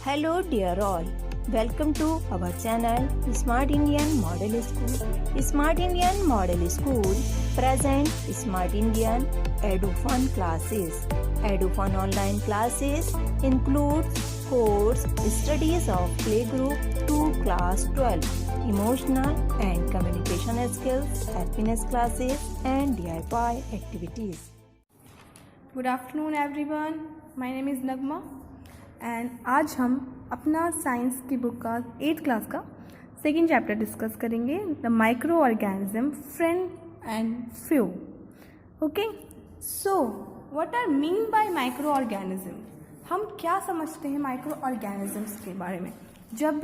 Hello dear all, welcome to our channel Smart Indian Model School. Smart Indian Model School present Smart Indian EduFun classes. EduFun online classes includes course studies of playgroup to class 12, emotional and communication skills, happiness classes and DIY activities. Good afternoon everyone, my name is Nagma and आज हम अपना science की book का 8th class का second chapter discuss करेंगे, the microorganism friend and foe. Okay, so what are mean by microorganism. हम क्या समझते हैं माइक्रो ऑर्गेनिजम्स के बारे में. जब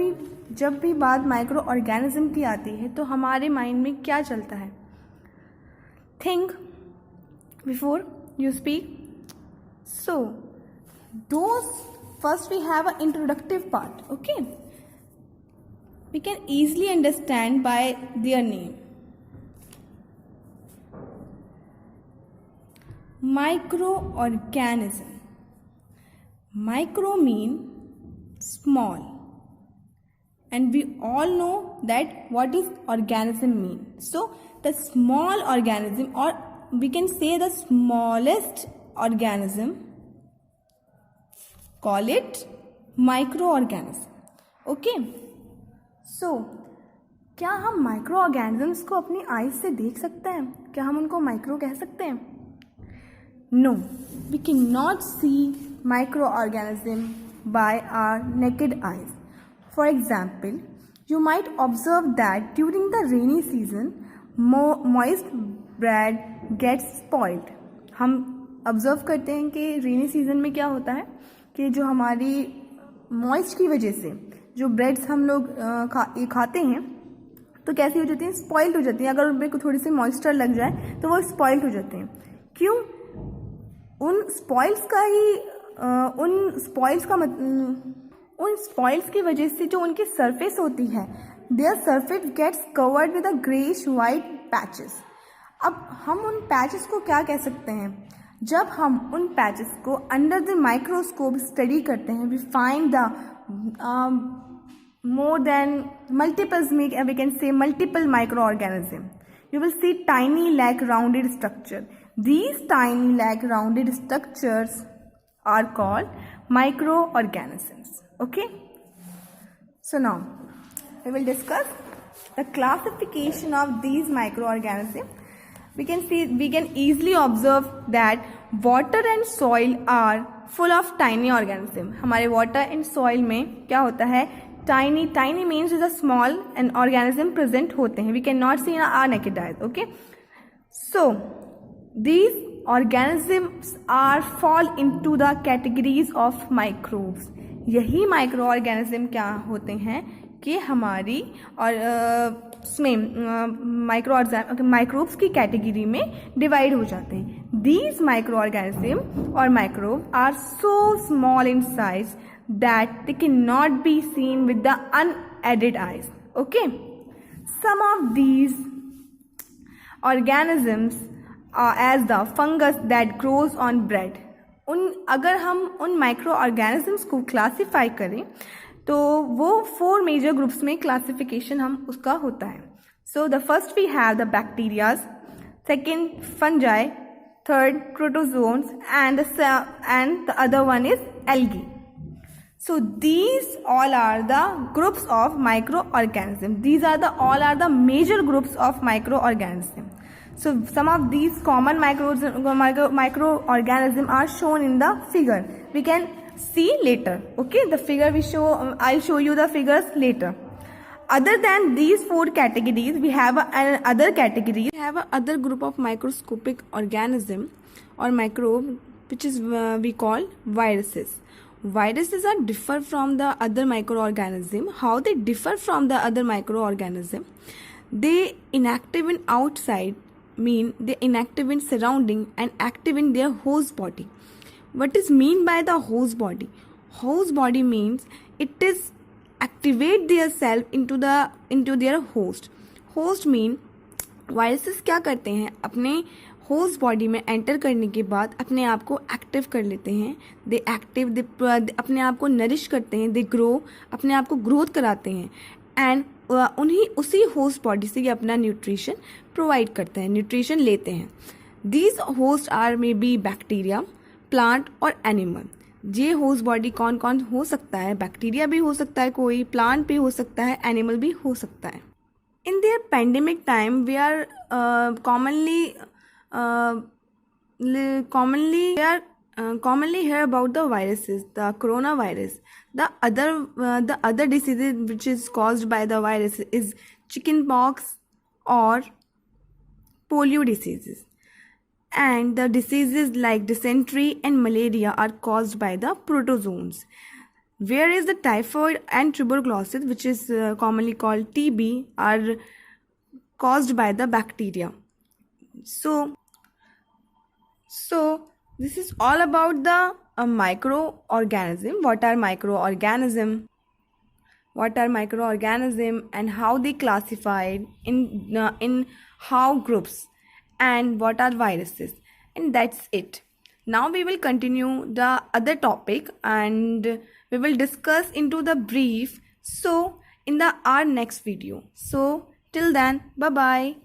भी बात माइक्रो ऑर्गेनिज्म की आती है तो हमारे माइंड में क्या चलता है. Think before you speak. So those first we have an introductive part. Okay, we can easily understand by their name. Microorganism. Micro mean small, and we all know that what is organism mean. So the small organism, or we can say the smallest organism, call it microorganism. Okay, so क्या हम micro organisms को अपनी eyes से देख सकते हैं? क्या हम उनको माइक्रो कह सकते हैं? No, we can not see microorganism by our naked eyes. For example, you might observe that during the rainy season moist bread gets spoiled. हम ऑब्जर्व करते हैं कि रेनी सीजन में क्या होता है कि जो हमारी मॉइस्ट की वजह से जो ब्रेड्स हम लोग खाते हैं तो कैसी हो जाती हैं, स्पॉइल्ड हो जाती हैं. अगर उनमें थोड़ी सी मॉइस्चर लग जाए तो वो स्पॉइल्ड हो जाते हैं. क्यों? उन स्पॉइल्स की वजह से जो उनकी सरफेस होती है, their surface gets covered with a greyish white patches. अब हम उन पैचेस को क्या कह सकते हैं? जब हम उन पैचेस को अंडर द माइक्रोस्कोप स्टडी करते हैं, we find the more than multiples, we can say multiple microorganism. You will see tiny lag rounded structure. These tiny lag rounded structures are called microorganisms. Okay, so now we will discuss the classification of these microorganisms. We can easily observe that water and soil are full of tiny organism. हमारे water and soil में क्या होता है? Tiny means is a small and organism present होते हैं. We cannot see in our naked eyes. Okay, so these organisms are fall into the categories of microbes. यही micro organism क्या होते हैं कि हमारी और माइक्रोब्स की कैटेगरी में डिवाइड हो जाते हैं. दीज माइक्रो ऑर्गेनिज्म और microbe are so small in size that they can not be seen with the unaided eyes. Okay, some of these organisms as the fungus that grows on bread. अगर हम उन micro organisms को classify करें तो वो 4 major groups में classification हम उसका होता है. So the first we have the bacterias, second fungi, third protozoans and the other one is algae. So these all are the groups of microorganism. These are the major groups of microorganism. So some of these common microorganism are shown in the figure. We can see later. Okay, the figure I'll show you the figures later. Other than these 4 categories, we have another category. We have another group of microscopic organism or microbe, which is we call viruses. Viruses are differ from the other microorganism. How they differ from the other microorganism? They inactive in outside, mean they inactive in surrounding and active in their host body. What is mean by the host body? Host body means it is activate their self into their host. Host mean viruses क्या करते हैं? अपने host body में enter करने के बाद अपने आप को एक्टिव कर लेते हैं। दे अपने आप को नरिश करते हैं, दे ग्रो, अपने आप को ग्रोथ कराते हैं एंड उसी होस्ट बॉडी से ये अपना न्यूट्रिशन प्रोवाइड करते हैं, न्यूट्रिशन लेते हैं। These host are may be bacteria, plant और एनिमल। ये होस्ट बॉडी कौन कौन हो सकता है? बैक्टीरिया भी हो सकता है, कोई प्लांट भी हो सकता है, एनिमल भी हो सकता है। In their pandemic time we are commonly hear about the viruses, the coronavirus. The other diseases which is caused by the virus is chickenpox or polio diseases. And the diseases like dysentery and malaria are caused by the protozoans. Whereas the typhoid and tuberculosis, which is commonly called TB, are caused by the bacteria. So this is all about the microorganism. What are microorganism? What are microorganism and how they classified in how groups, and what are viruses, and that's it. Now we will continue the other topic and we will discuss into the brief, so in our next video. So till then, bye bye.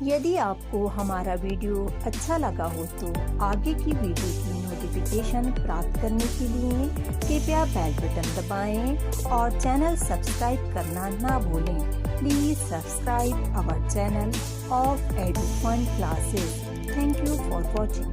यदि आपको हमारा video अच्छा लगा हो तो आगे की video की नोटिफिकेशन प्राप्त करने के लिए कृपया बेल बटन दबाएं और चैनल सब्सक्राइब करना ना भूलें। Please subscribe our channel of Edufun classes. Thank you for watching.